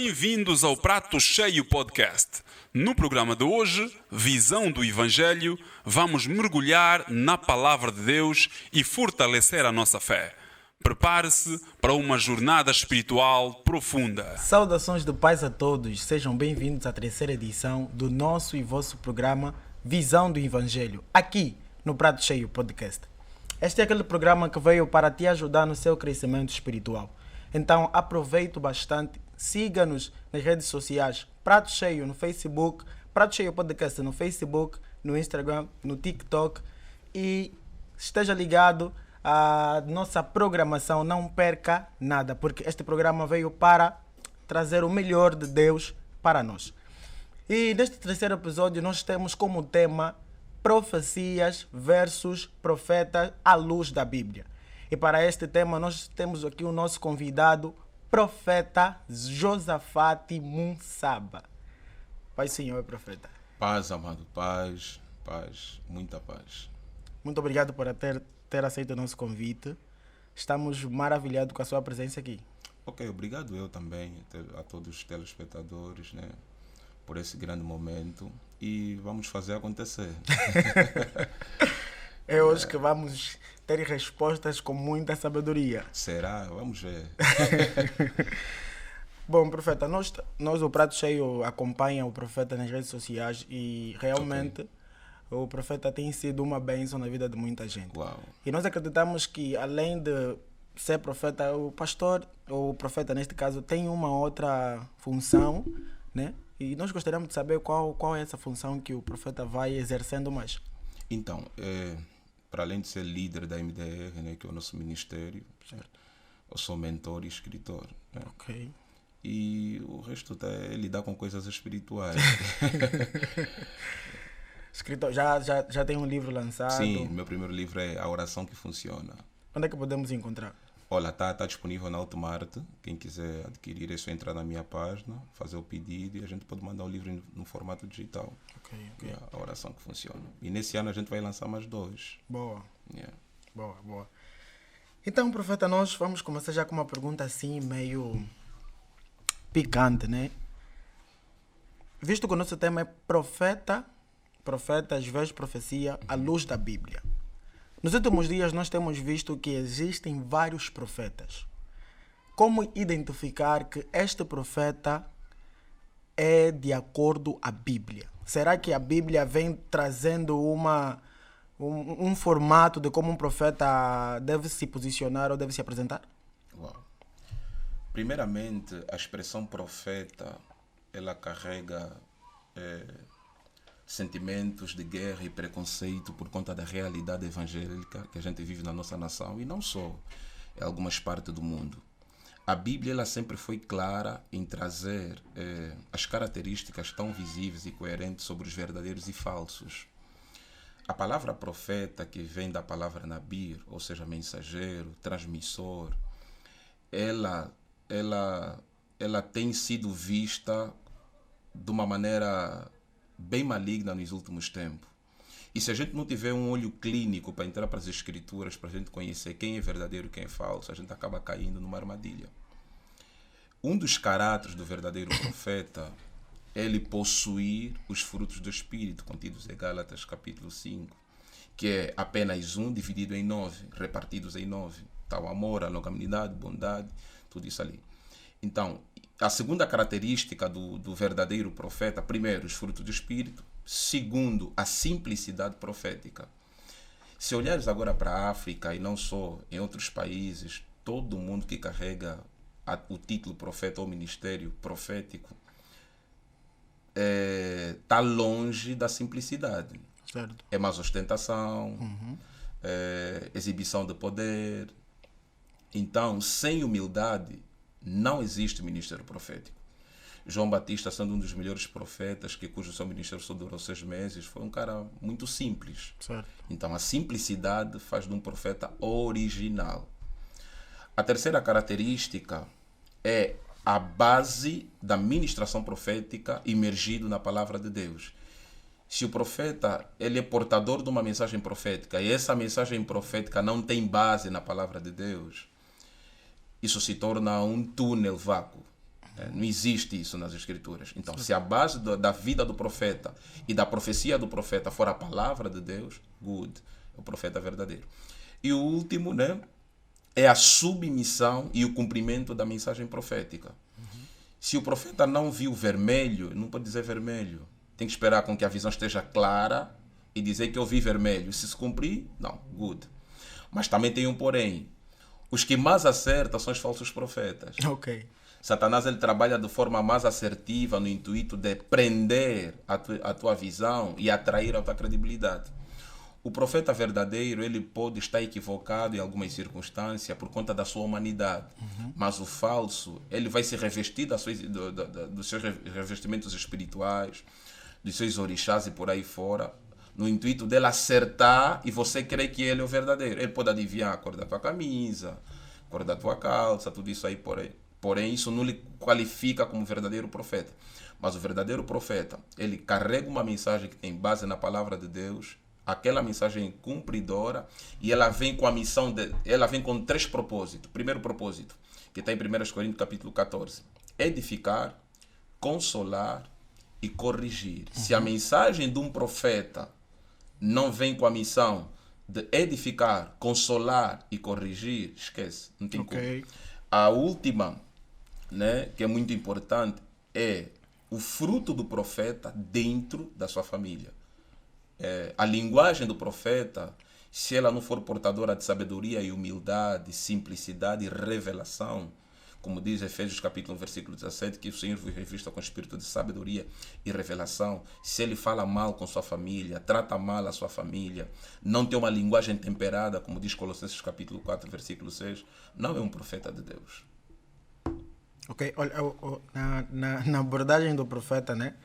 Bem-vindos ao Prato Cheio Podcast. No programa de hoje, Visão do Evangelho, vamos mergulhar na Palavra de Deus e fortalecer a nossa fé. Prepare-se para uma jornada espiritual profunda. Saudações de paz a todos, sejam bem-vindos à terceira edição do nosso e vosso programa Visão do Evangelho, aqui no Prato Cheio Podcast. Este é aquele programa que veio para te ajudar no seu crescimento espiritual. Então aproveite bastante, siga-nos nas redes sociais, Prato Cheio no Facebook, Prato Cheio Podcast no Facebook, no Instagram, no TikTok e esteja ligado à nossa programação, não perca nada, porque este programa veio para trazer o melhor de Deus para nós. E neste terceiro episódio nós temos como tema profecias versus profetas à luz da Bíblia. E para este tema nós temos aqui o nosso convidado, profeta Josafate Munsaba. Pai Senhor, profeta. Paz, amado, paz, muita paz. Muito obrigado por ter aceito o nosso convite. Estamos maravilhados com a sua presença aqui. Ok, obrigado eu também a todos os telespectadores, né, por esse grande momento e vamos fazer acontecer. É hoje que vamos ter respostas com muita sabedoria. Será? Vamos ver. Bom, profeta, nós o Prato Cheio acompanha o profeta nas redes sociais e realmente o profeta tem sido uma bênção na vida de muita gente. Uau. E nós acreditamos que além de ser profeta, o pastor, ou o profeta neste caso, tem uma outra função, né? E nós gostaríamos de saber qual é essa função que o profeta vai exercendo mais. Então, para além de ser líder da MDR, né, que é o nosso ministério, certo? Eu sou mentor e escritor. Né? Ok. E o resto é lidar com coisas espirituais. Escritor, já tem um livro lançado? Sim, meu primeiro livro é A Oração que Funciona. Onde é que podemos encontrar? Olha, tá disponível na Automarte. Quem quiser adquirir, é só entrar na minha página, fazer o pedido e a gente pode mandar o livro no formato digital. Ok. Yeah, A Oração que Funciona. E nesse ano a gente vai lançar mais 2. Boa. Yeah. Boa. Então, profeta, nós vamos começar já com uma pergunta assim, meio picante, né? Visto que o nosso tema é profetas versus profecia à luz da Bíblia. Nos últimos dias nós temos visto que existem vários profetas. Como identificar que este profeta é de acordo à Bíblia? Será que a Bíblia vem trazendo um formato de como um profeta deve se posicionar ou deve se apresentar? Uau. Primeiramente, a expressão profeta, ela carrega sentimentos de guerra e preconceito por conta da realidade evangélica que a gente vive na nossa nação e não só em algumas partes do mundo. A Bíblia ela sempre foi clara em trazer as características tão visíveis e coerentes sobre os verdadeiros e falsos. A palavra profeta, que vem da palavra nabir, ou seja, mensageiro, transmissor, ela tem sido vista de uma maneira bem maligna nos últimos tempos. E se a gente não tiver um olho clínico para entrar para as escrituras, para a gente conhecer quem é verdadeiro e quem é falso, a gente acaba caindo numa armadilha. Um dos caráteres do verdadeiro profeta é ele possuir os frutos do Espírito, contidos em Gálatas capítulo 5, que é apenas um dividido em 9, repartidos em 9. Tá, o amor, a longanimidade, bondade, tudo isso ali. Então, a segunda característica do verdadeiro profeta, primeiro, os frutos do Espírito. Segundo, a simplicidade profética. Se olhares agora para a África e não só em outros países, todo mundo que carrega o título profeta ou ministério profético está longe da simplicidade. Certo. É mais ostentação, exibição de poder. Então, sem humildade, não existe ministério profético. João Batista, sendo um dos melhores profetas, cujo seu ministério só durou 6 meses, foi um cara muito simples. Certo. Então, a simplicidade faz de um profeta original. A terceira característica é a base da ministração profética imergido na palavra de Deus. Se o profeta ele é portador de uma mensagem profética e essa mensagem profética não tem base na palavra de Deus, isso se torna um túnel vácuo. Não existe isso nas Escrituras. Então, se a base da vida do profeta e da profecia do profeta for a palavra de Deus, good, é o profeta verdadeiro. E o último, né, é a submissão e o cumprimento da mensagem profética. Se o profeta não viu vermelho, não pode dizer vermelho. Tem que esperar com que a visão esteja clara e dizer que eu vi vermelho. Se cumprir, não, good. Mas também tem um porém. Os que mais acertam são os falsos profetas. Ok. Satanás ele trabalha de forma mais assertiva no intuito de prender a tua visão e atrair a tua credibilidade. O profeta verdadeiro ele pode estar equivocado em algumas circunstâncias por conta da sua humanidade, mas o falso ele vai se revestir dos seus revestimentos espirituais, dos seus orixás e por aí fora, no intuito dele acertar e você crer que ele é o verdadeiro. Ele pode adivinhar a cor da tua camisa, a cor da tua calça, tudo isso aí por aí. Porém, isso não lhe qualifica como verdadeiro profeta. Mas o verdadeiro profeta, ele carrega uma mensagem que tem base na palavra de Deus, aquela mensagem cumpridora, e ela vem com a missão, ela vem com 3 propósitos. Primeiro propósito, que está em 1 Coríntios capítulo 14, edificar, consolar e corrigir. Se a mensagem de um profeta não vem com a missão de edificar, consolar e corrigir, esquece, não tem como. A última, né, que é muito importante, é o fruto do profeta dentro da sua família. A linguagem do profeta, se ela não for portadora de sabedoria e humildade, simplicidade e revelação, como diz Efésios capítulo 1, versículo 17, que o Senhor vos revista com espírito de sabedoria e revelação. Se ele fala mal com sua família, trata mal a sua família, não tem uma linguagem temperada, como diz Colossenses capítulo 4, versículo 6, não é um profeta de Deus. Ok, olha, na abordagem do profeta, né?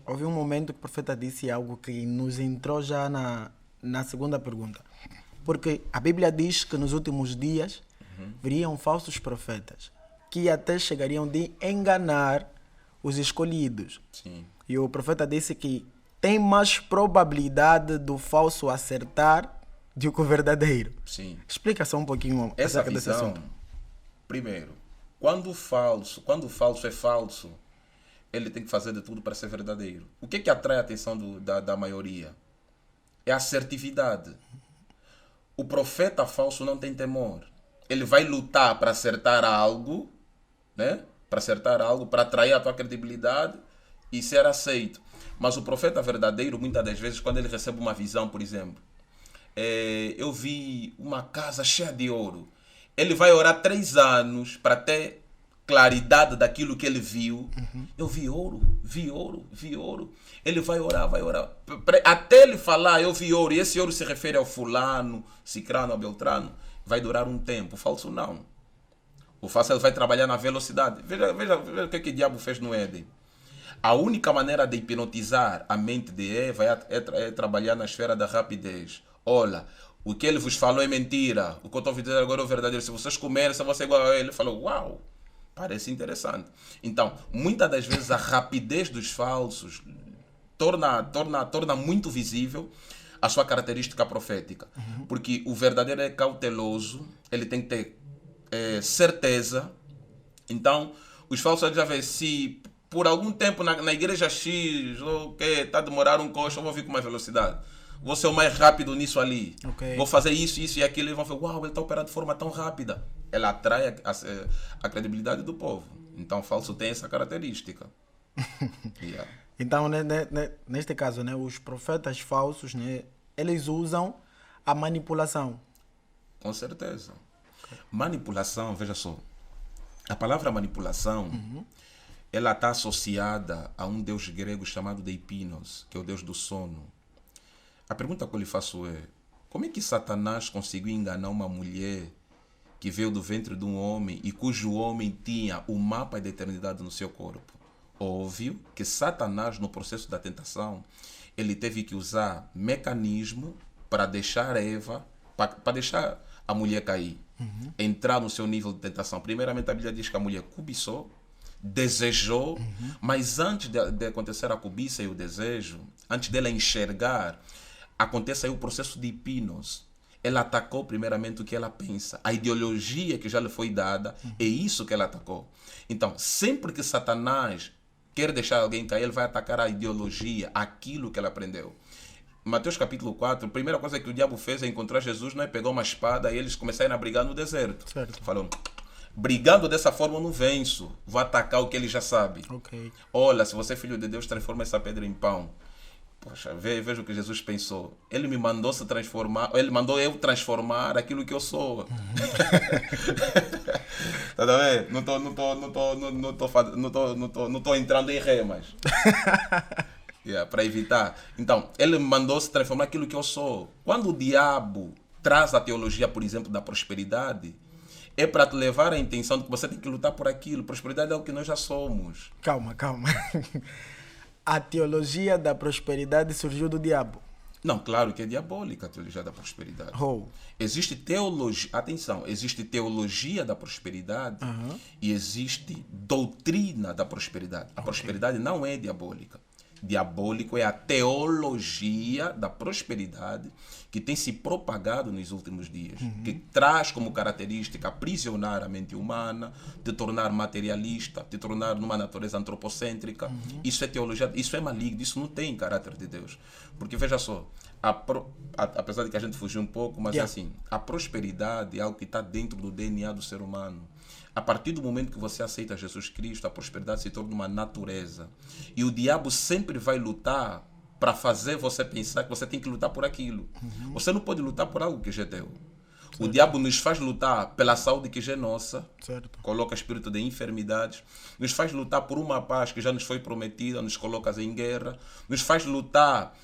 Houve um momento que o profeta disse algo que nos entrou já na segunda pergunta. Porque a Bíblia diz que nos últimos dias viriam falsos profetas que até chegariam de enganar os escolhidos. Sim. E o profeta disse que tem mais probabilidade do falso acertar do que o verdadeiro. Sim. Explica só um pouquinho Essa acerca desse visão, assunto. primeiro, quando o falso é falso, ele tem que fazer de tudo para ser verdadeiro. O que atrai a atenção da maioria? É a assertividade. O profeta falso não tem temor. Ele vai lutar para acertar algo, né? Para acertar algo, para atrair a tua credibilidade e ser aceito. Mas o profeta verdadeiro, muitas das vezes, quando ele recebe uma visão, por exemplo, eu vi uma casa cheia de ouro. Ele vai orar 3 anos para ter claridade daquilo que ele viu. Eu vi ouro, vi ouro, vi ouro. Ele vai orar. Até ele falar, eu vi ouro, e esse ouro se refere ao fulano, cicrano, ao beltrano, vai durar um tempo. O falso não. O falso ele vai trabalhar na velocidade. Veja o que o diabo fez no Éden. A única maneira de hipnotizar a mente de Eva é trabalhar na esfera da rapidez. Olha, o que ele vos falou é mentira. O que eu estou dizendo agora é o verdadeiro. Se vocês comerem, se você igual a ele. Ele falou, uau, parece interessante. Então, muitas das vezes a rapidez dos falsos torna muito visível a sua característica profética. Porque o verdadeiro é cauteloso, ele tem que ter certeza. Então, os falsos já vê se por algum tempo na igreja X, está a demorar um coxo, eu vou vir com mais velocidade. Vou ser o mais rápido nisso ali. Okay. Vou fazer isso e aquilo. E vão ver, uau, ele está operando de forma tão rápida. Ela atrai a credibilidade do povo. Então, o falso tem essa característica. Yeah. Então, neste caso, né, os profetas falsos, né, eles usam a manipulação. Com certeza. Manipulação, veja só. A palavra manipulação, ela está associada a um deus grego chamado Deipinos, que é o deus do sono. A pergunta que eu lhe faço é, como é que Satanás conseguiu enganar uma mulher que veio do ventre de um homem e cujo homem tinha o mapa da eternidade no seu corpo? Óbvio que Satanás, no processo da tentação, ele teve que usar mecanismo para deixar Eva, para deixar a mulher cair, entrar no seu nível de tentação. Primeiramente, a Bíblia diz que a mulher cobiçou, desejou, mas antes de acontecer a cobiça e o desejo, antes dela enxergar, acontece aí o processo de hipnose. ela atacou primeiramente o que ela pensa. A ideologia que já lhe foi dada, é isso que ela atacou. Então, sempre que Satanás quer deixar alguém cair, ele vai atacar a ideologia, aquilo que ela aprendeu. Mateus capítulo 4, a primeira coisa que o diabo fez é encontrar Jesus, né? Pegou uma espada e eles começaram a brigar no deserto. Certo. Falou, brigando dessa forma eu não venço, vou atacar o que ele já sabe. Ok. Olha, se você é filho de Deus, transforma essa pedra em pão. Poxa, veja o que Jesus pensou. Ele me mandou se transformar, ele mandou eu transformar aquilo que eu sou. Tá vendo? Não tô entrando em remas. Para evitar. Então, ele me mandou se transformar aquilo que eu sou. Quando o diabo traz a teologia, por exemplo, da prosperidade, é para te levar à intenção de que você tem que lutar por aquilo. Prosperidade é o que nós já somos. Calma. A teologia da prosperidade surgiu do diabo. Não, claro que é diabólica a teologia da prosperidade. Oh. Existe teologia, atenção, existe teologia da prosperidade e existe doutrina da prosperidade. A prosperidade não é diabólica. Diabólico é a teologia da prosperidade que tem se propagado nos últimos dias, que traz como característica aprisionar a mente humana, te tornar materialista, te tornar numa natureza antropocêntrica. Isso é teologia, isso é maligno, isso não tem caráter de Deus. Porque veja só, apesar de que a gente fugiu um pouco, mas é assim, a prosperidade é algo que está dentro do DNA do ser humano. A partir do momento que você aceita Jesus Cristo, a prosperidade se torna uma natureza. E o diabo sempre vai lutar para fazer você pensar que você tem que lutar por aquilo. Você não pode lutar por algo que já é teu. O diabo nos faz lutar pela saúde que já é nossa. Certo. Coloca espírito de enfermidades. Nos faz lutar por uma paz que já nos foi prometida, nos coloca em guerra. Nos faz lutar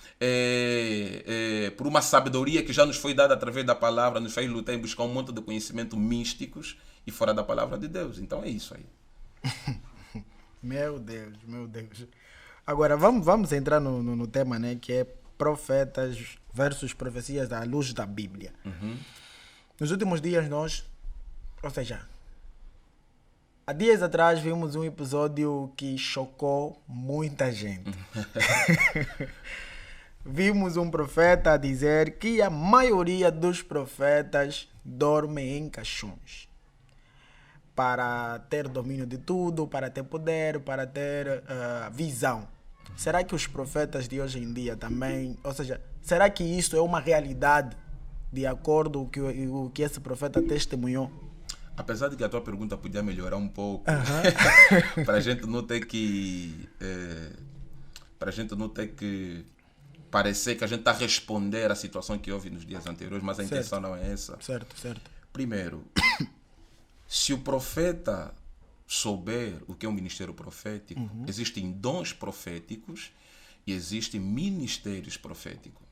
por uma sabedoria que já nos foi dada através da palavra. Nos faz lutar em buscar um monte de conhecimentos místicos e fora da palavra de Deus. Então é isso aí. Meu Deus. Agora vamos entrar no tema, né, que é profetas versus profecias à luz da Bíblia. Nos últimos dias há dias atrás vimos um episódio que chocou muita gente. Vimos um profeta dizer que a maioria dos profetas dormem em caixões para ter domínio de tudo, para ter poder, para ter visão. Será que os profetas de hoje em dia também, será que isso é uma realidade de acordo com o que esse profeta testemunhou? Apesar de que a tua pergunta podia melhorar um pouco, para a gente não ter que parecer que a gente está a responder à situação que houve nos dias anteriores, mas a intenção não é essa. Certo. Primeiro, se o profeta souber o que é um ministério profético, existem dons proféticos e existem ministérios proféticos.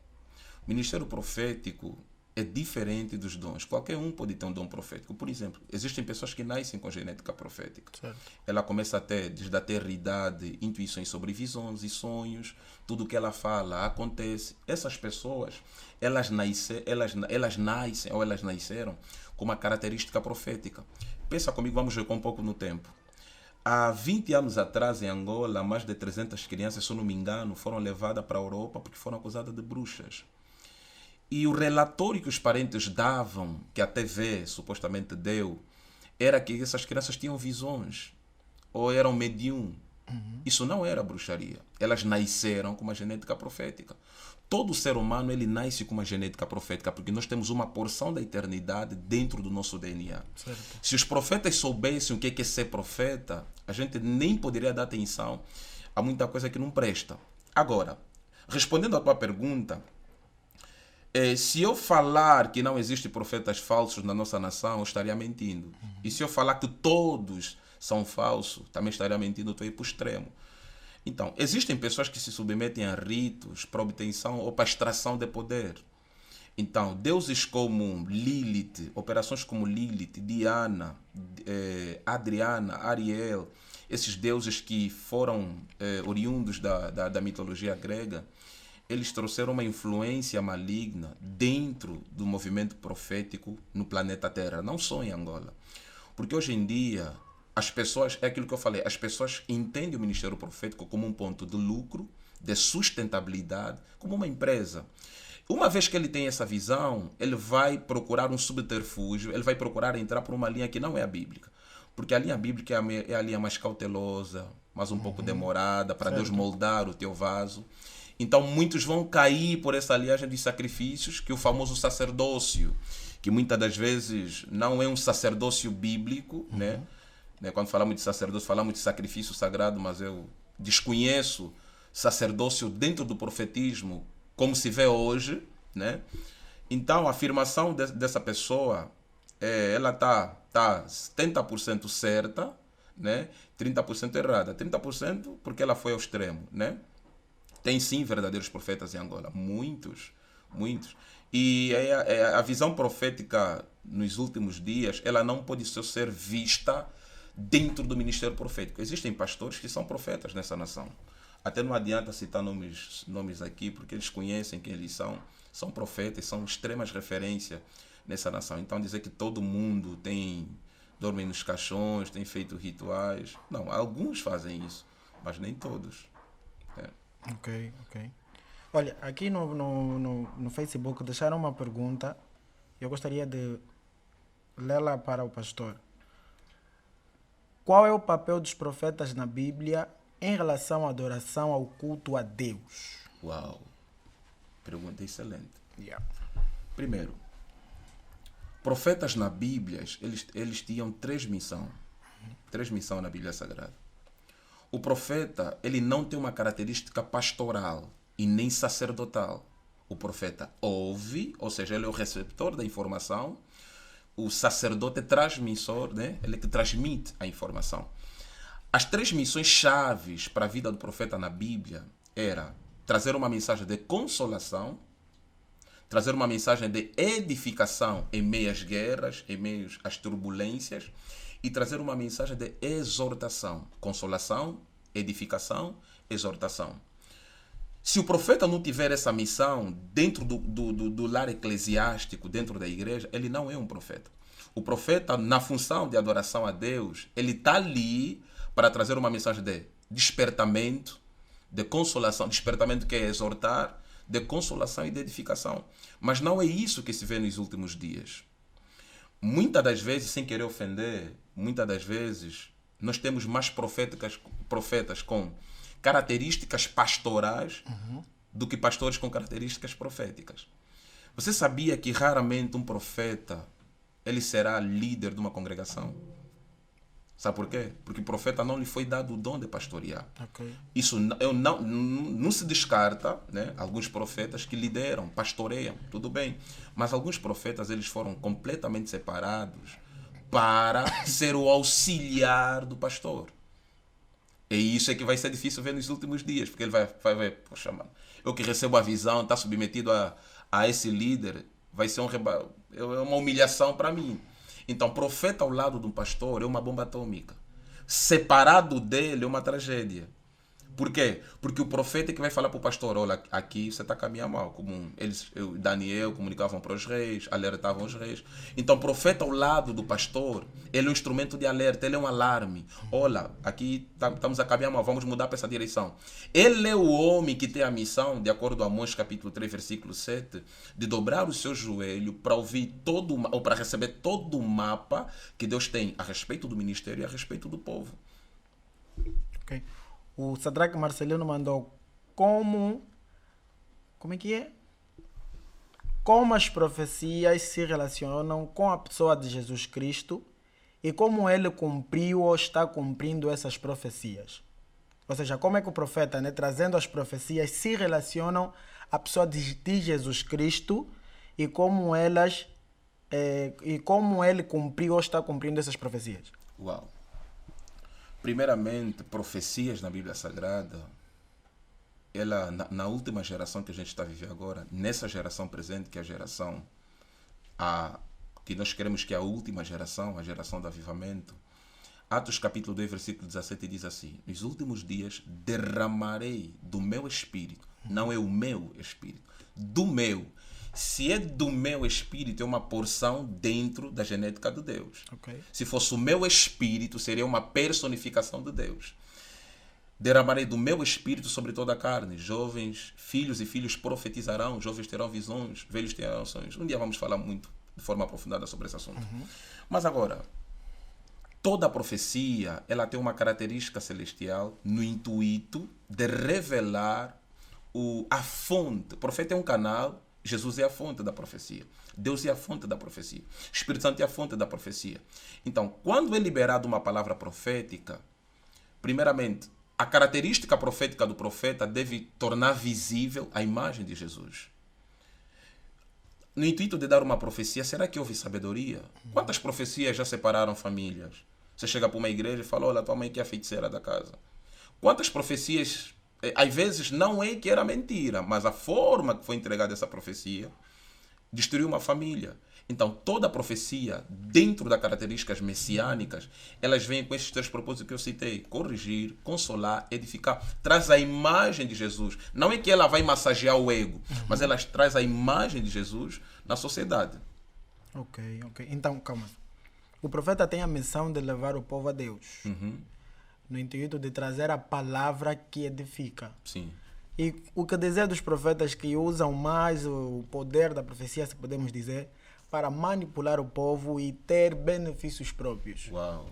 O ministério profético é diferente dos dons. Qualquer um pode ter um dom profético. Por exemplo, existem pessoas que nascem com genética profética. Certo. Ela começa a ter, desde a tenridade, intuições sobre visões e sonhos. Tudo que ela fala acontece. Essas pessoas, elas nascem ou elas nasceram com uma característica profética. Pensa comigo, vamos recuar um pouco no tempo. Há 20 anos atrás, em Angola, mais de 300 crianças, se eu não me engano, foram levadas para a Europa porque foram acusadas de bruxas. E o relatório que os parentes davam, que a TV supostamente deu, era que essas crianças tinham visões ou eram medium. Isso não era bruxaria. Elas nasceram com uma genética profética. Todo ser humano ele nasce com uma genética profética porque nós temos uma porção da eternidade dentro do nosso DNA. Certo. Se os profetas soubessem o que é ser profeta, a gente nem poderia dar atenção a muita coisa que não presta. Agora, respondendo à tua pergunta, se eu falar que não existem profetas falsos na nossa nação, eu estaria mentindo. E se eu falar que todos são falsos, também estaria mentindo, eu estou aí para o extremo. Então, existem pessoas que se submetem a ritos para obtenção ou para extração de poder. Então, deuses como Lilith, operações como Lilith, Diana, Adriana, Ariel, esses deuses que foram oriundos da mitologia grega, eles trouxeram uma influência maligna dentro do movimento profético no planeta Terra, não só em Angola. Porque hoje em dia, as pessoas, é aquilo que eu falei, as pessoas entendem o ministério profético como um ponto de lucro, de sustentabilidade, como uma empresa. Uma vez que ele tem essa visão, ele vai procurar um subterfúgio, ele vai procurar entrar por uma linha que não é a bíblica. Porque a linha bíblica é a linha mais cautelosa, mais um pouco demorada, para Deus moldar o teu vaso. Então muitos vão cair por essa linhagem de sacrifícios, que é o famoso sacerdócio, que muitas das vezes não é um sacerdócio bíblico, né? Quando falamos de sacerdócio, falamos de sacrifício sagrado, mas eu desconheço sacerdócio dentro do profetismo, como se vê hoje, né? Então a afirmação dessa pessoa, ela tá 70% certa, né? 30% errada. 30% porque ela foi ao extremo, né? Tem sim verdadeiros profetas em Angola, muitos. E a visão profética nos últimos dias, ela não pode só ser vista dentro do ministério profético. Existem pastores que são profetas nessa nação. Até não adianta citar nomes aqui, porque eles conhecem quem eles são profetas, são extremas referências nessa nação. Então dizer que todo mundo dorme nos caixões, tem feito rituais, não, alguns fazem isso, mas nem todos. Ok. Olha, aqui no Facebook deixaram uma pergunta, eu gostaria de lê-la para o pastor. Qual é o papel dos profetas na Bíblia em relação à adoração ao culto a Deus? Uau! Pergunta excelente. Yeah. Primeiro, profetas na Bíblia, eles tinham três missões na Bíblia Sagrada. O profeta, ele não tem uma característica pastoral e nem sacerdotal. O profeta ouve, ou seja, ele é o receptor da informação. O sacerdote é transmissor, né? Ele que transmite a informação. As três missões chaves para a vida do profeta na Bíblia era trazer uma mensagem de consolação, trazer uma mensagem de edificação em meio às guerras, em meio às turbulências, e trazer uma mensagem de exortação. Consolação, edificação, exortação. Se o profeta não tiver essa missão dentro do lar eclesiástico, dentro da igreja, ele não é um profeta. O profeta, na função de adoração a Deus, ele está ali para trazer uma mensagem de despertamento, de consolação. Despertamento que é exortar, de consolação e de edificação. Mas não é isso que se vê nos últimos dias. Muitas das vezes, sem querer ofender, muitas das vezes nós temos mais profetas com características pastorais do que pastores com características proféticas. Você sabia que raramente um profeta ele será líder de uma congregação? Sabe por quê? Porque o profeta não lhe foi dado o dom de pastorear. Okay. Isso não se descarta, né? Alguns profetas que lideram, pastoreiam, tudo bem. Mas alguns profetas eles foram completamente separados para ser o auxiliar do pastor. E isso é que vai ser difícil ver nos últimos dias, porque ele vai ver, poxa, mano, eu que recebo a visão, está submetido a esse líder, vai ser é uma humilhação para mim. Então, profeta ao lado de um pastor é uma bomba atômica. Separado dele é uma tragédia. Por quê? Porque o profeta é que vai falar para o pastor, olha, aqui você está caminhando mal. Como Daniel comunicavam para os reis, alertavam os reis. Então, o profeta ao lado do pastor, ele é um instrumento de alerta, ele é um alarme. Olha, aqui estamos a caminhar mal, vamos mudar para essa direção. Ele é o homem que tem a missão, de acordo com Amós capítulo 3, versículo 7, de dobrar o seu joelho para ouvir ou para receber todo o mapa que Deus tem a respeito do ministério e a respeito do povo. Ok. O Sadraque Marcelino mandou como é que é? Como as profecias se relacionam com a pessoa de Jesus Cristo e como ele cumpriu ou está cumprindo essas profecias. Ou seja, como é que o profeta, né, trazendo as profecias, se relacionam à pessoa de Jesus Cristo e como ele cumpriu ou está cumprindo essas profecias. Uau! Primeiramente, profecias na Bíblia Sagrada, ela, na última geração que a gente está vivendo agora, nessa geração presente, que é a geração que nós queremos que é a última geração, a geração do avivamento, Atos capítulo 2, versículo 17 diz assim: nos últimos dias derramarei do meu espírito, não é o meu espírito, do meu. Se é do meu espírito, é uma porção dentro da genética de Deus. Okay. Se fosse o meu espírito, seria uma personificação de Deus. derramarei do meu espírito sobre toda a carne. Jovens, filhos e filhos profetizarão, jovens terão visões, velhos terão sonhos. Um dia vamos falar muito, de forma aprofundada, sobre esse assunto. Mas agora, toda a profecia, ela tem uma característica celestial no intuito de revelar a fonte. O profeta é um canal, Jesus é a fonte da profecia. Deus é a fonte da profecia. O Espírito Santo é a fonte da profecia. Então, quando é liberada uma palavra profética, primeiramente, a característica profética do profeta deve tornar visível a imagem de Jesus. No intuito de dar uma profecia, será que houve sabedoria? Quantas profecias já separaram famílias? Você chega para uma igreja e fala, olha, tua mãe que é a feiticeira da casa. Quantas profecias, às vezes não é que era mentira, mas a forma que foi entregada essa profecia destruiu uma família. Então, toda a profecia, dentro das características messiânicas, elas vêm com esses 3 propósitos que eu citei. Corrigir, consolar, edificar. Traz a imagem de Jesus. Não é que ela vai massagear o ego, mas ela traz a imagem de Jesus na sociedade. Ok. Então, calma. O profeta tem a missão de levar o povo a Deus. No intuito de trazer a palavra que edifica. Sim. E o que dizer dos profetas que usam mais o poder da profecia, se podemos dizer, para manipular o povo e ter benefícios próprios? Uau!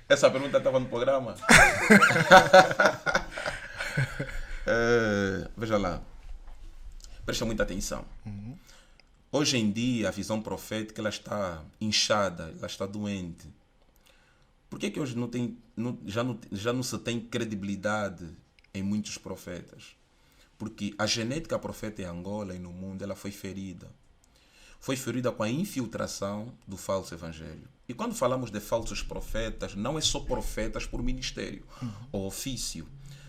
Essa pergunta estava no programa? Veja lá. Presta muita atenção. Hoje em dia, a visão profética ela está inchada, ela está doente. Por que hoje já não se tem credibilidade em muitos profetas? Porque a genética profeta em Angola e no mundo ela foi ferida. Foi ferida com a infiltração do falso evangelho. E quando falamos de falsos profetas, não é só profetas por ministério ou ofício.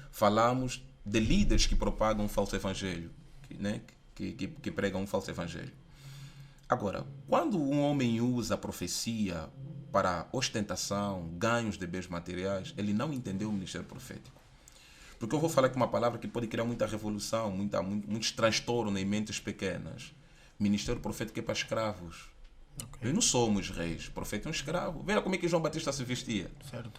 Falamos de líderes que propagam um falso evangelho, que pregam um falso evangelho. Agora, quando um homem usa a profecia para ostentação, ganhos de bens materiais, ele não entendeu o ministério profético. Porque eu vou falar aqui uma palavra que pode criar muita revolução, muitos transtornos em mentes pequenas. Ministério profético é para escravos. Nós não somos reis, o profeta é um escravo. Veja como é que João Batista se vestia. Certo.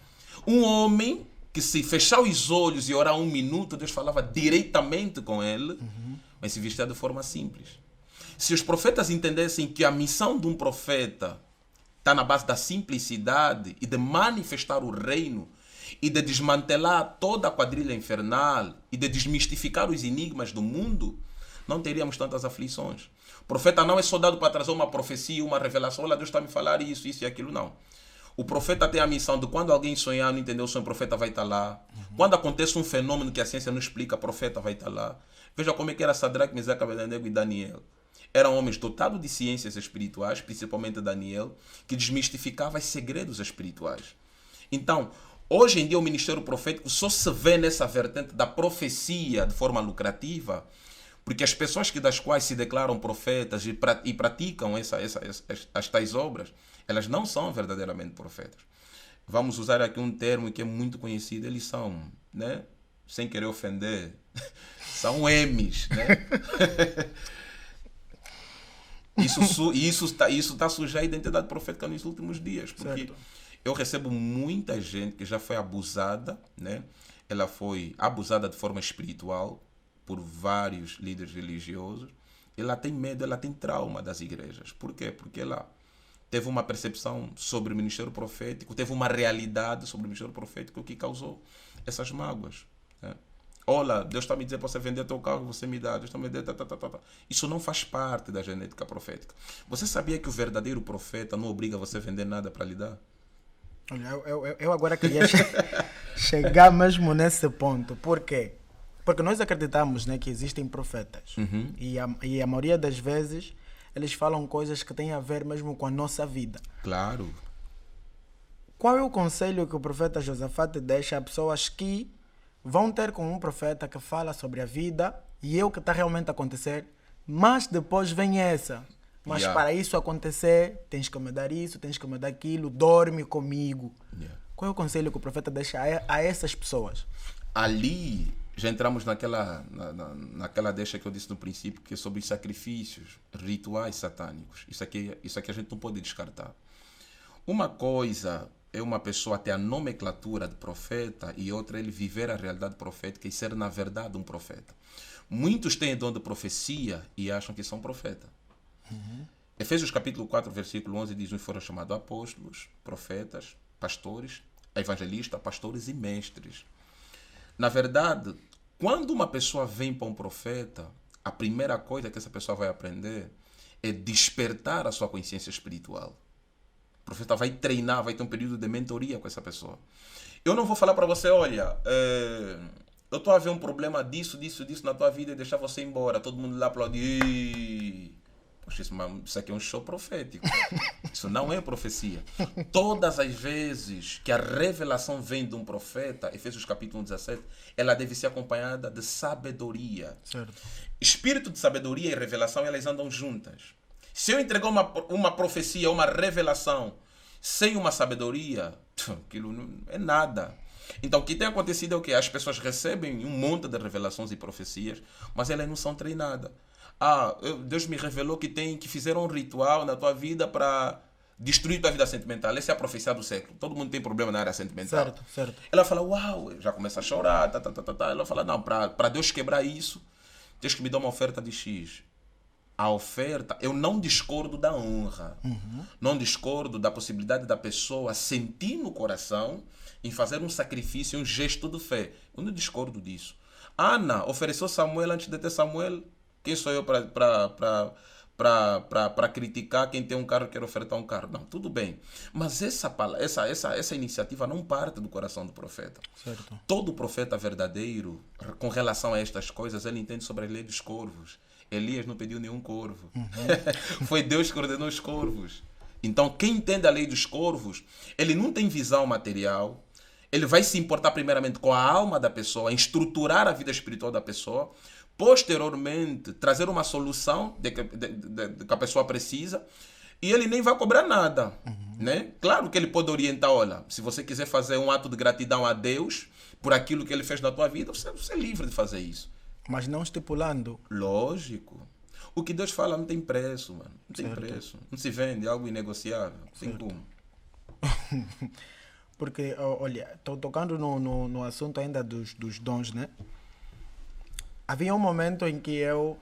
Um homem que se fechar os olhos e orar 1 minuto, Deus falava diretamente com ele, mas se vestia de forma simples. Se os profetas entendessem que a missão de um profeta está na base da simplicidade e de manifestar o reino e de desmantelar toda a quadrilha infernal e de desmistificar os enigmas do mundo, não teríamos tantas aflições. O profeta não é só dado para trazer uma profecia, uma revelação. Olha, Deus está a me falar isso e aquilo, não. O profeta tem a missão de quando alguém sonhar, não entender o sonho, o profeta vai estar lá. Quando acontece um fenômeno que a ciência não explica, o profeta vai estar lá. Veja como é que era Sadraque, Mesaque, Abednego e Daniel. Eram homens dotados de ciências espirituais, principalmente Daniel, que desmistificava os segredos espirituais. Então, hoje em dia o ministério profético só se vê nessa vertente da profecia de forma lucrativa, porque as pessoas das quais se declaram profetas e praticam as tais obras, elas não são verdadeiramente profetas. Vamos usar aqui um termo que é muito conhecido, eles são, sem querer ofender, são M's, Isso está sujeito à identidade profética nos últimos dias, porque certo. Eu recebo muita gente que já foi abusada, Ela foi abusada de forma espiritual por vários líderes religiosos. Ela tem medo, ela tem trauma das igrejas. Por quê? Porque ela teve uma percepção sobre o ministério profético, teve uma realidade sobre o ministério profético que causou essas mágoas. Olha, Deus está me dizendo para você vender teu carro, você me dá. Deus está me dizendo, Isso não faz parte da genética profética. Você sabia que o verdadeiro profeta não obriga você a vender nada para lhe dar? Olha, eu agora queria chegar mesmo nesse ponto. Por quê? Porque nós acreditamos que existem profetas. E a maioria das vezes eles falam coisas que têm a ver mesmo com a nossa vida. Claro. Qual é o conselho que o profeta Josafate deixa a pessoas que vão ter com um profeta que fala sobre a vida e é o que está realmente a acontecer, mas depois vem essa. Mas para isso acontecer, tens que me dar isso, tens que me dar aquilo, dorme comigo. Qual é o conselho que o profeta deixa a essas pessoas? Ali já entramos naquela deixa que eu disse no princípio, que é sobre os sacrifícios, rituais satânicos. Isso aqui a gente não pode descartar. Uma coisa é uma pessoa ter a nomenclatura de profeta e outra ele viver a realidade profética e ser, na verdade, um profeta. Muitos têm dom de profecia e acham que são profeta. Efésios capítulo 4, versículo 11 diz: "Uns foram chamados apóstolos, profetas, pastores, evangelistas, pastores e mestres." Na verdade, quando uma pessoa vem para um profeta, a primeira coisa que essa pessoa vai aprender é despertar a sua consciência espiritual. O profeta vai treinar, vai ter um período de mentoria com essa pessoa. Eu não vou falar para você, olha, eu estou a ver um problema disso na tua vida e deixar você embora. Todo mundo lá aplaudir. Poxa, isso aqui é um show profético. Isso não é profecia. Todas as vezes que a revelação vem de um profeta, Efésios capítulo 17, ela deve ser acompanhada de sabedoria. Certo. Espírito de sabedoria e revelação, elas andam juntas. Se eu entregar uma profecia, uma revelação, sem uma sabedoria, aquilo não é nada. Então, o que tem acontecido é o quê? As pessoas recebem um monte de revelações e profecias, mas elas não são treinadas. Deus me revelou que fizeram um ritual na tua vida para destruir tua vida sentimental. Essa é a profecia do século. Todo mundo tem problema na área sentimental. Certo, certo. Ela fala, uau, já começa a chorar, Ela fala, não, para Deus quebrar isso, Deus que me dá uma oferta de X. A oferta, eu não discordo da honra. Não discordo da possibilidade da pessoa sentir no coração em fazer um sacrifício, um gesto de fé. Eu não discordo disso. Ana ofereceu Samuel antes de ter Samuel. Quem sou eu para criticar quem tem um carro e quer ofertar um carro? Não, tudo bem. Mas essa iniciativa não parte do coração do profeta. Certo. Todo profeta verdadeiro, com relação a estas coisas, ele entende sobre a lei dos corvos. Elias não pediu nenhum corvo. Foi Deus que ordenou os corvos. Então, quem entende a lei dos corvos, ele não tem visão material. Ele vai se importar primeiramente com a alma da pessoa, estruturar a vida espiritual da pessoa. Posteriormente, trazer uma solução que a pessoa precisa. E ele nem vai cobrar nada. Né? Claro que ele pode orientar, olha, se você quiser fazer um ato de gratidão a Deus por aquilo que ele fez na tua vida, você é livre de fazer isso. Mas não estipulando. Lógico. O que Deus fala não tem preço, mano. Não tem Certo. preço. Não se vende, é algo inegociável. Tem como. Porque, olha, estou tocando no assunto ainda dos dons, né? Havia um momento em que eu,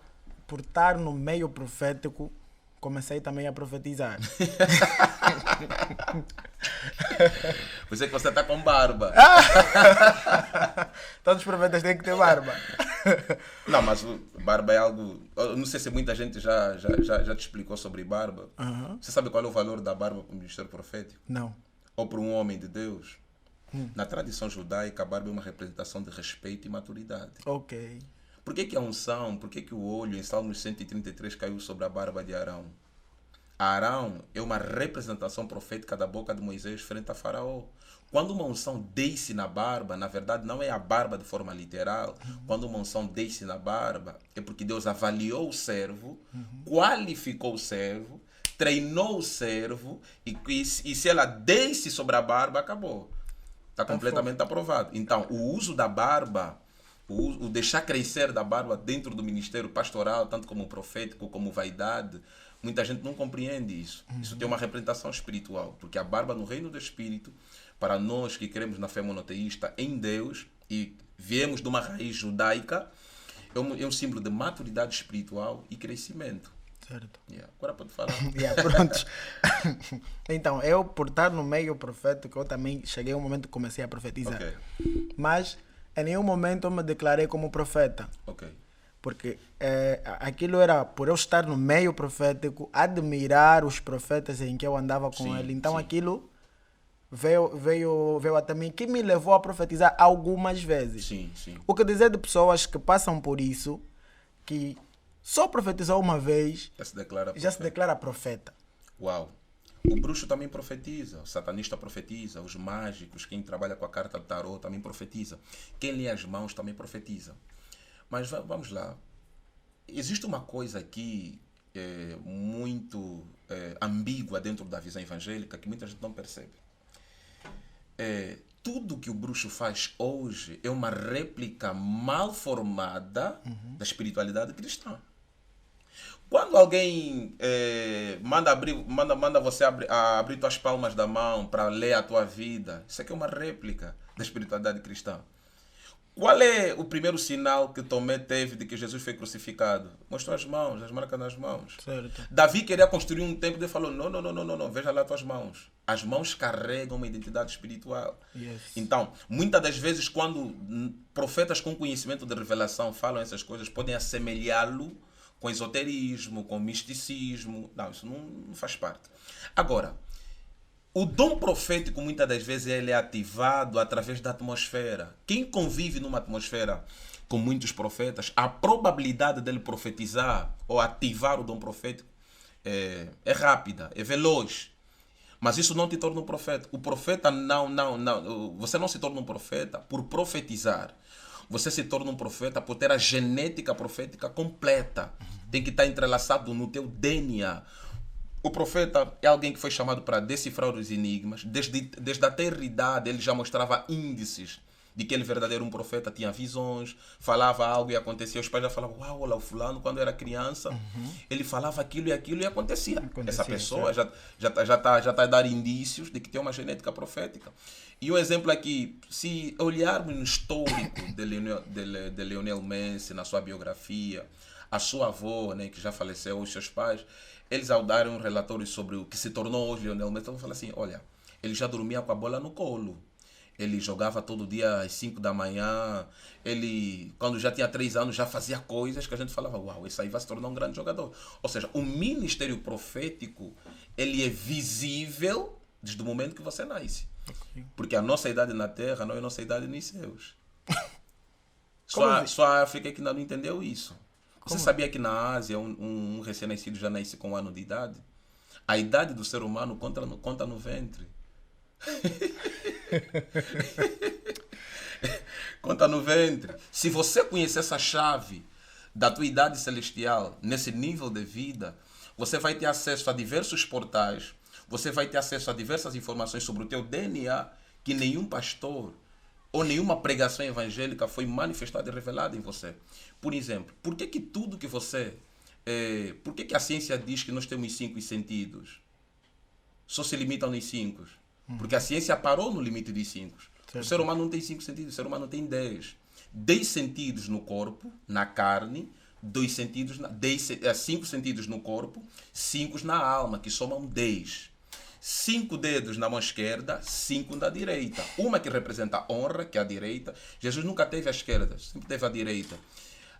por estar no meio profético, comecei também a profetizar. Por isso é que você está com barba. Todos os profetas têm que ter barba. Não, mas barba é algo... Eu não sei se muita gente já te explicou sobre barba. Você sabe qual é o valor da barba para o ministério profético? Não. Ou para um homem de Deus? Na tradição judaica, a barba é uma representação de respeito e maturidade. Ok. Por que a unção, por que o olho em Salmos 133 caiu sobre a barba de Arão? Arão é uma representação profética da boca de Moisés frente a Faraó. Quando uma unção desce na barba, na verdade não é a barba de forma literal. Quando uma unção desce na barba, é porque Deus avaliou o servo, qualificou o servo, treinou o servo, e se ela desce sobre a barba, acabou. Está completamente aprovado. Então, o uso da barba, o deixar crescer da barba dentro do ministério pastoral, tanto como profético, como vaidade, muita gente não compreende isso. Isso tem uma representação espiritual, porque a barba no reino do Espírito, para nós que queremos na fé monoteísta em Deus e viemos de uma raiz judaica, é um símbolo de maturidade espiritual e crescimento. Certo. Agora pode falar. Pronto. Então, eu, por estar no meio profético, eu também cheguei a um momento que comecei a profetizar. Ok. Mas, em nenhum momento eu me declarei como profeta. Ok. Porque aquilo era, por eu estar no meio profético, admirar os profetas em que eu andava com Sim, ele. Então, sim. aquilo veio até mim, que me levou a profetizar algumas vezes. Sim, sim. O que dizer de pessoas que passam por isso, que só profetizou uma vez, Já se declara já se profeta. declara profeta. Uau. O bruxo também profetiza, o satanista profetiza, os mágicos, quem trabalha com a carta do tarô também profetiza. Quem lê as mãos também profetiza. Mas vamos lá. Existe uma coisa aqui muito ambígua dentro da visão evangélica que muita gente não percebe. Tudo que o bruxo faz hoje é uma réplica mal formada da espiritualidade cristã. Quando alguém manda você abrir tuas palmas da mão para ler a tua vida, isso aqui é uma réplica da espiritualidade cristã. Qual é o primeiro sinal que Tomé teve de que Jesus foi crucificado? Mostrou as mãos, as marcas nas mãos. Certo. Davi queria construir um templo e falou, não, veja lá as tuas mãos. As mãos carregam uma identidade espiritual. Yes. Então, muitas das vezes, quando profetas com conhecimento de revelação falam essas coisas, podem assemelhá-lo com esoterismo, com misticismo. Não, isso não faz parte. Agora, o dom profético, muitas das vezes, ele é ativado através da atmosfera. Quem convive numa atmosfera com muitos profetas, a probabilidade dele profetizar ou ativar o dom profético é rápida, é veloz. Mas isso não te torna um profeta. O profeta não. Você não se torna um profeta por profetizar. Você se torna um profeta por ter a genética profética completa. Tem que estar entrelaçado no teu DNA. O profeta é alguém que foi chamado para decifrar os enigmas. Desde a eternidade ele já mostrava índices de que ele verdadeiro um profeta, tinha visões, falava algo e acontecia. Os pais já falavam, uau, olha o fulano quando era criança, ele falava aquilo e acontecia. Essa pessoa já está a dar indícios de que tem uma genética profética. E um exemplo aqui, se olharmos no histórico de Lionel Messi, na sua biografia, a sua avó, né, que já faleceu, os seus pais, eles ao darem um relatório sobre o que se tornou hoje Lionel Messi, vão falar assim, olha, ele já dormia com a bola no colo. Ele jogava todo dia às 5 da manhã. Ele, quando já tinha 3 anos, já fazia coisas que a gente falava, uau, esse aí vai se tornar um grande jogador. Ou seja, o ministério profético, ele é visível desde o momento que você nasce. Okay. Porque a nossa idade na Terra não é a nossa idade nos céus. Só a África que ainda não entendeu isso. Você sabia que na Ásia, um recém-nascido já nasce com 1 ano de idade? A idade do ser humano conta no ventre. Conta no ventre. Se você conhecer essa chave da tua idade celestial nesse nível de vida, você vai ter acesso a diversos portais, você vai ter acesso a diversas informações sobre o teu DNA que nenhum pastor ou nenhuma pregação evangélica foi manifestada e revelada em você. Por exemplo, por que tudo que você... por que a ciência diz que nós temos 5 sentidos? Só se limitam nos 5. Porque a ciência parou no limite dos 5. O ser humano não tem 5 sentidos, o ser humano tem 10. 10 sentidos no corpo, na carne, 2 sentidos, 5 sentidos no corpo, 5 na alma, que somam 10. 5 dedos na mão esquerda, 5 na direita. Uma que representa a honra, que é a direita. Jesus nunca teve a esquerda, sempre teve a direita.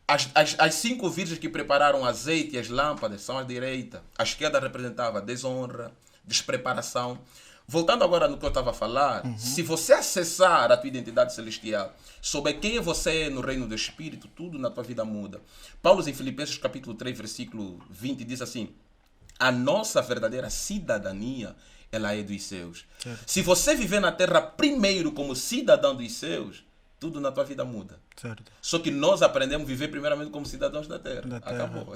As 5 virgens que prepararam azeite e as lâmpadas são a direita. A esquerda representava desonra, despreparação. Voltando agora no que eu estava a falar, se você acessar a tua identidade celestial, souber quem você é no reino do Espírito, tudo na tua vida muda. Paulo em Filipenses capítulo 3, versículo 20 diz assim, a nossa verdadeira cidadania, ela é dos céus. Certo. Se você viver na terra primeiro como cidadão dos céus, tudo na tua vida muda. Certo. Só que nós aprendemos a viver primeiramente como cidadãos da terra. Acabou.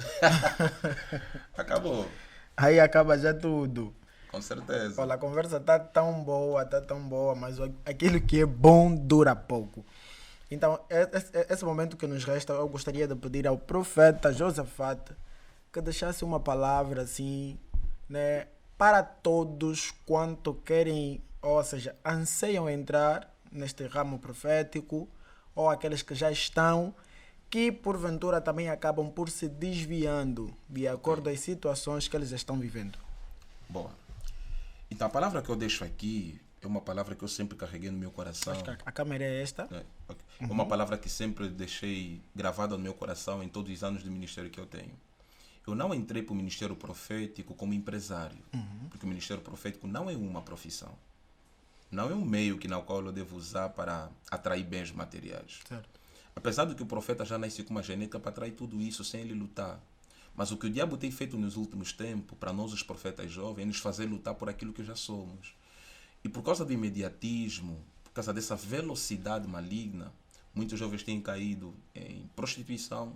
Acabou. Aí acaba já tudo. Com certeza. Olha, a conversa está tão boa, mas aquilo que é bom dura pouco. Então, esse momento que nos resta, eu gostaria de pedir ao profeta Josafat que deixasse uma palavra assim, né, para todos quanto querem, ou seja, anseiam entrar neste ramo profético, ou aqueles que já estão, que porventura também acabam por se desviando de acordo às situações que eles estão vivendo. Boa. Então, a palavra que eu deixo aqui é uma palavra que eu sempre carreguei no meu coração. Acho que a câmera é esta. É uma palavra que sempre deixei gravada no meu coração em todos os anos de ministério que eu tenho. Eu não entrei para o ministério profético como empresário, porque o ministério profético não é uma profissão. Não é um meio na qual eu devo usar para atrair bens materiais. Certo. Apesar de que o profeta já nasce com uma genética para atrair tudo isso sem ele lutar. Mas o que o diabo tem feito nos últimos tempos, para nós os profetas jovens, é nos fazer lutar por aquilo que já somos. E por causa do imediatismo, por causa dessa velocidade maligna, muitos jovens têm caído em prostituição,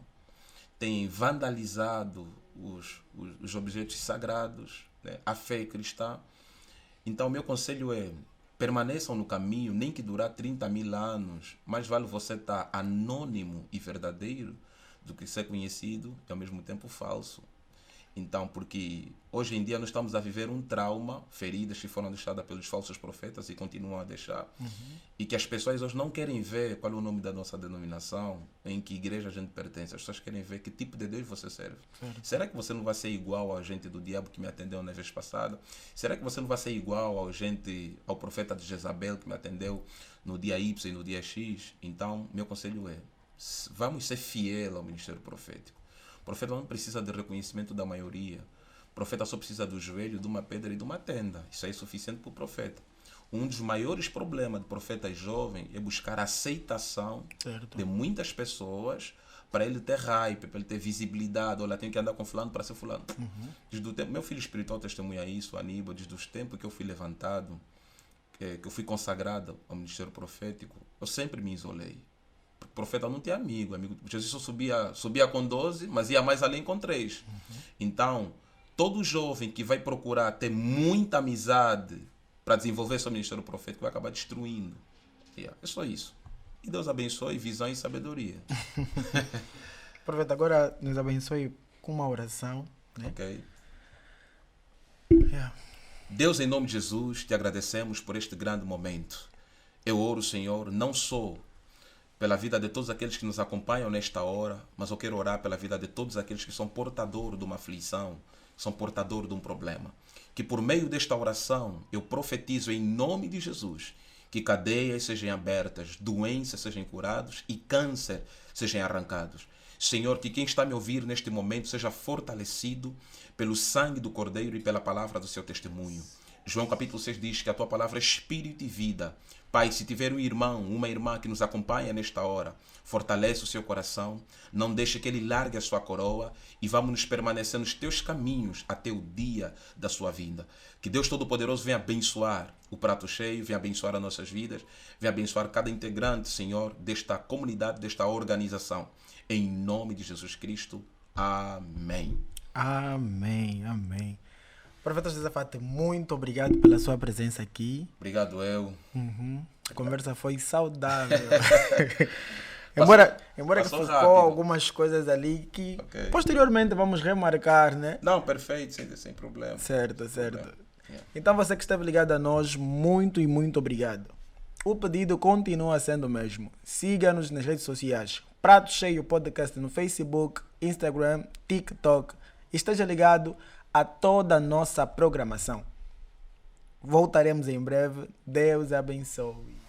têm vandalizado os objetos sagrados, né? A fé cristã. Então, meu conselho é, permaneçam no caminho, nem que durar 30.000 anos, mais vale você estar anônimo e verdadeiro do que ser conhecido e ao mesmo tempo falso. Então, porque hoje em dia nós estamos a viver um trauma, feridas que foram deixadas pelos falsos profetas e continuam a deixar, e que as pessoas hoje não querem ver qual é o nome da nossa denominação, em que igreja a gente pertence. As pessoas querem ver que tipo de Deus você serve. Será que você não vai ser igual ao agente do diabo que me atendeu na vez passada? Será que você não vai ser igual ao profeta de Jezabel que me atendeu no dia Y e no dia X? Então, meu conselho é, vamos ser fiel ao ministério profético. O profeta não precisa de reconhecimento da maioria. O profeta só precisa do joelho, de uma pedra e de uma tenda. Isso aí é suficiente para o profeta. Um dos maiores problemas do profeta jovem é buscar a aceitação de muitas pessoas para ele ter hype, para ele ter visibilidade. Olha, tenho que andar com fulano para ser fulano. Desde o tempo, meu filho espiritual testemunha isso, Aníbal, desde os tempos que eu fui levantado, que eu fui consagrado ao ministério profético, eu sempre me isolei. O profeta não tinha amigo. Jesus só subia com 12, mas ia mais além com 3. Então, todo jovem que vai procurar ter muita amizade para desenvolver seu ministério profético vai acabar destruindo. É só isso. E Deus abençoe visão e sabedoria. Profeta, agora nos abençoe com uma oração. Né? Ok. Yeah. Deus, em nome de Jesus, te agradecemos por este grande momento. Eu oro, Senhor, não só pela vida de todos aqueles que nos acompanham nesta hora, mas eu quero orar pela vida de todos aqueles que são portadores de uma aflição, são portadores de um problema. Que por meio desta oração eu profetizo em nome de Jesus que cadeias sejam abertas, doenças sejam curadas e câncer sejam arrancados. Senhor, que quem está me ouvir neste momento seja fortalecido pelo sangue do Cordeiro e pela palavra do seu testemunho. João capítulo 6 diz que a tua palavra é espírito e vida. Pai, se tiver um irmão, uma irmã que nos acompanha nesta hora, fortalece o seu coração, não deixe que ele largue a sua coroa e vamos nos permanecer nos teus caminhos até o dia da sua vinda. Que Deus Todo-Poderoso venha abençoar o prato cheio, venha abençoar as nossas vidas, venha abençoar cada integrante, Senhor, desta comunidade, desta organização. Em nome de Jesus Cristo. Amém. Amém, amém. Profeta José Fate, muito obrigado pela sua presença aqui. Obrigado, eu. A conversa foi saudável. embora que ficou rápido. algumas coisas ali que posteriormente vamos remarcar, né? Não, perfeito, sem problema. Certo. Yeah. Então você que esteve ligado a nós, muito e muito obrigado. O pedido continua sendo o mesmo. Siga-nos nas redes sociais. Prato Cheio Podcast no Facebook, Instagram, TikTok. Esteja ligado a toda a nossa programação. Voltaremos em breve. Deus abençoe.